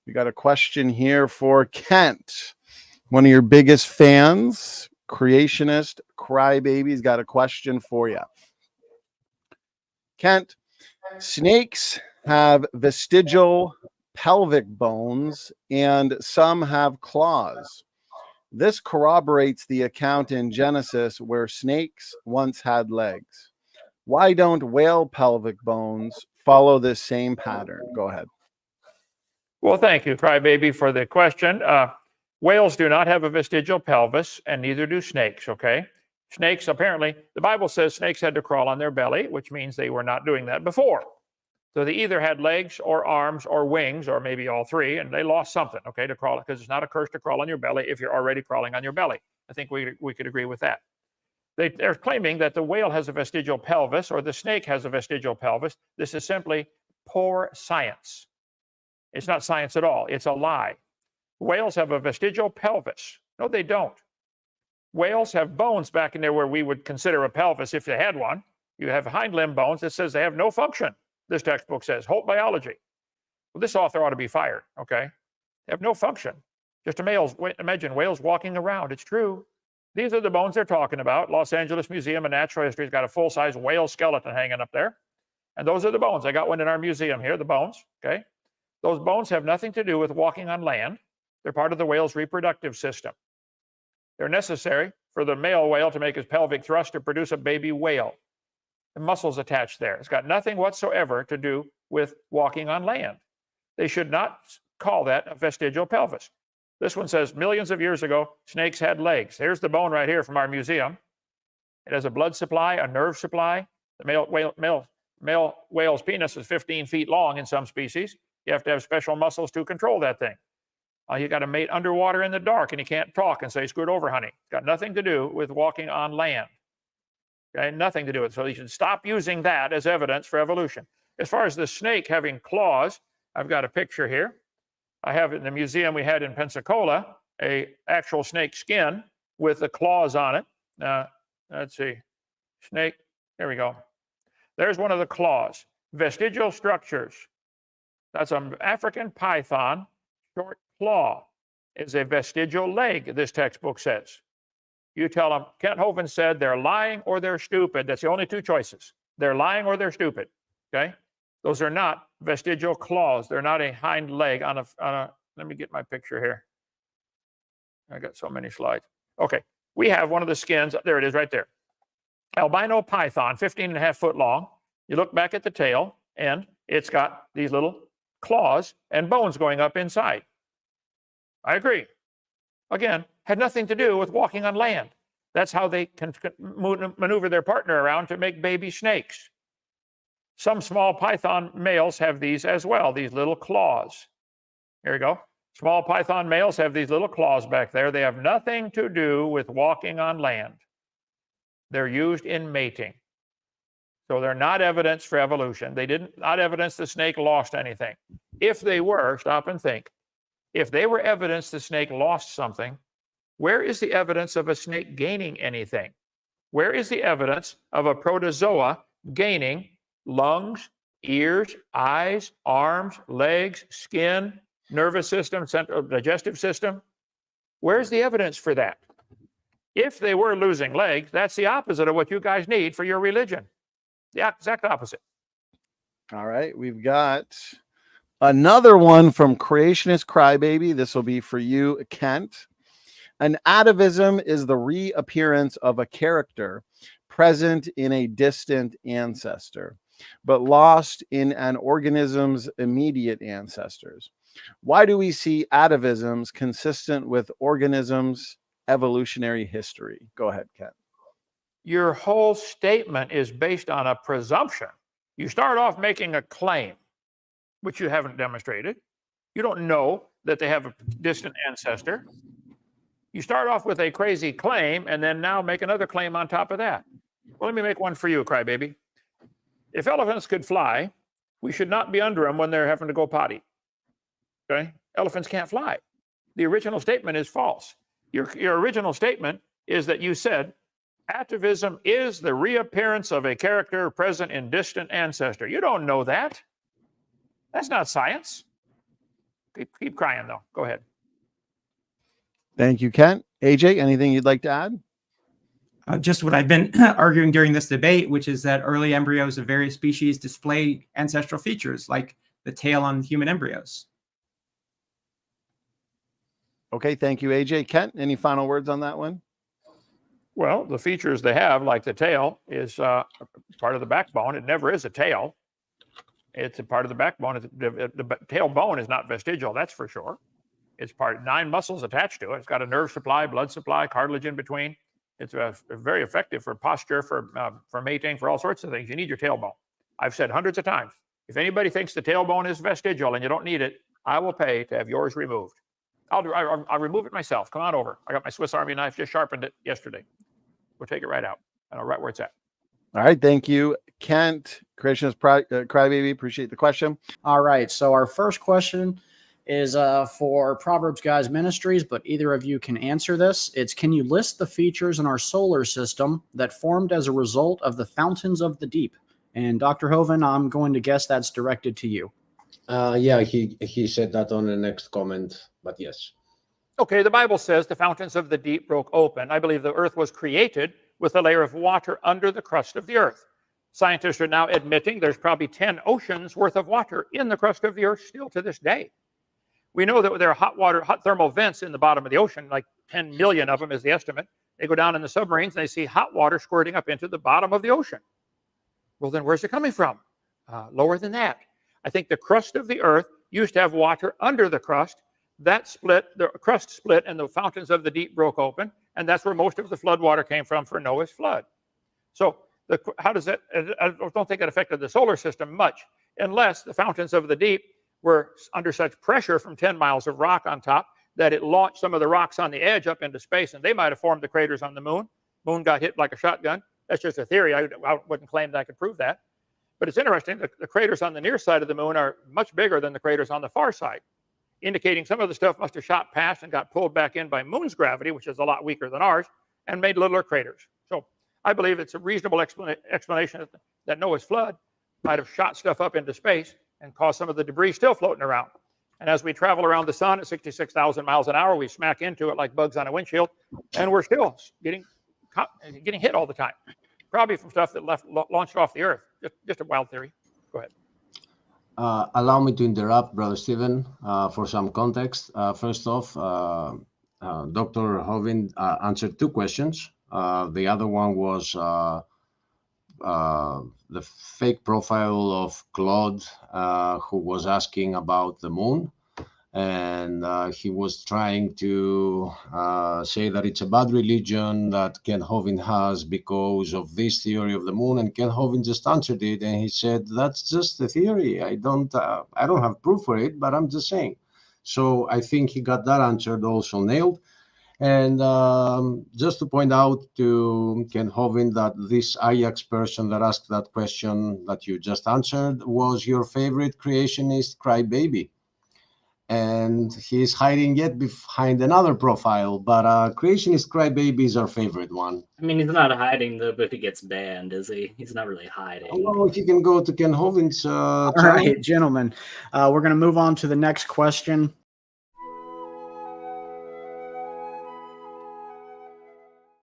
We got a question here for Kent, one of your biggest fans, creationist Crybaby's got a question for you. Kent, snakes have vestigial pelvic bones and some have claws. This corroborates the account in Genesis where snakes once had legs. Why don't whale pelvic bones follow this same pattern? Go ahead. Well, thank you, Crybaby, for the question. Whales do not have a vestigial pelvis, and neither do snakes, okay? Snakes, apparently, the Bible says snakes had to crawl on their belly, which means they were not doing that before. So they either had legs or arms or wings, or maybe all three, and they lost something, okay, to crawl, because it's not a curse to crawl on your belly if you're already crawling on your belly. I think we could agree with that. They're claiming that the whale has a vestigial pelvis or the snake has a vestigial pelvis. This is simply poor science. It's not science at all. It's a lie. Whales have a vestigial pelvis. No, they don't. Whales have bones back in there where we would consider a pelvis if they had one. You have hind limb bones. It says they have no function. This textbook says, Holt Biology. Well, this author ought to be fired, okay? They have no function. Just imagine whales walking around. It's true. These are the bones they're talking about. Los Angeles Museum of Natural History has got a full-size whale skeleton hanging up there. And those are the bones. I got one in our museum here, the bones, okay? Those bones have nothing to do with walking on land. They're part of the whale's reproductive system. They're necessary for the male whale to make his pelvic thrust to produce a baby whale. The muscles attached there. It's got nothing whatsoever to do with walking on land. They should not call that a vestigial pelvis. This one says millions of years ago, snakes had legs. Here's the bone right here from our museum. It has a blood supply, a nerve supply. The male whale's penis is 15 feet long in some species. You have to have special muscles to control that thing. You got to mate underwater in the dark, and you can't talk and say, "Scoot over, honey." It's got nothing to do with walking on land. Okay, nothing to do with it. So you should stop using that as evidence for evolution. As far as the snake having claws, I've got a picture here. I have it in the museum we had in Pensacola, a actual snake skin with the claws on it. Let's see, snake, there we go. There's one of the claws. Vestigial structures. That's an African python. Short claw is a vestigial leg, this textbook says. You tell them, Kent Hovind said they're lying or they're stupid. That's the only two choices. They're lying or they're stupid, okay? Those are not vestigial claws. They're not a hind leg on a let me get my picture here. I got so many slides. Okay, we have one of the skins. There it is right there. Albino python, 15.5 foot long. You look back at the tail, and it's got these little claws and bones going up inside. I agree. Again, had nothing to do with walking on land. That's how they can maneuver their partner around to make baby snakes. Some small python males have these as well, these little claws. Here we go. Small python males have these little claws back there. They have nothing to do with walking on land. They're used in mating. So they're not evidence for evolution. They not evidence the snake lost anything. If they were, stop and think. If they were evidence the snake lost something, where is the evidence of a snake gaining anything? Where is the evidence of a protozoa gaining lungs, ears, eyes, arms, legs, skin, nervous system, central digestive system? Where's the evidence for that? If they were losing legs, that's the opposite of what you guys need for your religion. The exact opposite. All right, we've got another one from Creationist Crybaby. This will be for you, Kent. An atavism is the reappearance of a character present in a distant ancestor, but lost in an organism's immediate ancestors. Why do we see atavisms consistent with organisms' evolutionary history? Go ahead, Kent. Your whole statement is based on a presumption. You start off making a claim, which you haven't demonstrated. You don't know that they have a distant ancestor. You start off with a crazy claim and then now make another claim on top of that. Well, let me make one for you, Crybaby. If elephants could fly, we should not be under them when they're having to go potty. Okay? Elephants can't fly. The original statement is false. Your original statement is that you said atavism is the reappearance of a character present in distant ancestor. You don't know that. That's not science. Keep crying, though. Go ahead. Thank you, Kent. AJ, anything you'd like to add? Just what I've been arguing during this debate, which is that early embryos of various species display ancestral features like the tail on human embryos. Okay, thank you, AJ. Kent, any final words on that one? Well, the features they have, like the tail, is part of the backbone. It never is a tail. It's a part of the backbone. The tail bone is not vestigial, that's for sure. It's 9 muscles attached to it. It's got a nerve supply, blood supply, cartilage in between. It's very effective for posture, for mating, for all sorts of things. You need your tailbone. I've said hundreds of times, if anybody thinks the tailbone is vestigial and you don't need it, I will pay to have yours removed. I'll remove it myself. Come on over. I got my Swiss Army knife, just sharpened it yesterday. We'll take it right out. I know right where it's at. All right, thank you, Kent. Creationist Crybaby, appreciate the question. All right, so our first question is for Proverbs Guys Ministries, but either of you can answer this. It's, can you list the features in our solar system that formed as a result of the fountains of the deep? And Dr. Hovind, I'm going to guess that's directed to you. Yeah, he said that on the next comment, but yes. Okay, the Bible says the fountains of the deep broke open. I believe the earth was created with a layer of water under the crust of the earth. Scientists are now admitting there's probably 10 oceans worth of water in the crust of the earth still to this day. We know that there are hot thermal vents in the bottom of the ocean, like 10 million of them is the estimate. They go down in the submarines and they see hot water squirting up into the bottom of the ocean. Well, then where's it coming from? Lower than that. I think the crust of the earth used to have water under the crust. That split, the crust split, and the fountains of the deep broke open, and that's where most of the flood water came from for Noah's flood. So how does that, I don't think it affected the solar system much, unless the fountains of the deep were under such pressure from 10 miles of rock on top that it launched some of the rocks on the edge up into space, and they might have formed the craters on the moon. Moon got hit like a shotgun. That's just a theory. I wouldn't claim that I could prove that. But it's interesting, the craters on the near side of the moon are much bigger than the craters on the far side, indicating some of the stuff must have shot past and got pulled back in by moon's gravity, which is a lot weaker than ours, and made littler craters. So I believe it's a reasonable explanation that Noah's flood might have shot stuff up into space and caused some of the debris still floating around. And as we travel around the sun at 66,000 miles an hour, we smack into it like bugs on a windshield, and we're still getting hit all the time, probably from stuff that launched off the earth. Just a wild theory. Go ahead. Allow me to interrupt, Brother Stephen, for some context. First off, Dr. Hovind answered 2 questions. The other one was the fake profile of Claude, who was asking about the moon. And he was trying to say that it's a bad religion that Kent Hovind has because of this theory of the moon. And Kent Hovind just answered it, and he said, "That's just a theory. I don't have proof for it, but I'm just saying." So I think he got that answered also nailed. And just to point out to Kent Hovind that this Ajax person that asked that question that you just answered was your favorite creationist Crybaby. And he's hiding yet behind another profile, but creationist Crybaby is our favorite one. I mean, he's not hiding though, but he gets banned, is he? He's not really hiding. Well, if you can go to Ken Hovind's All right, gentlemen, we're going to move on to the next question.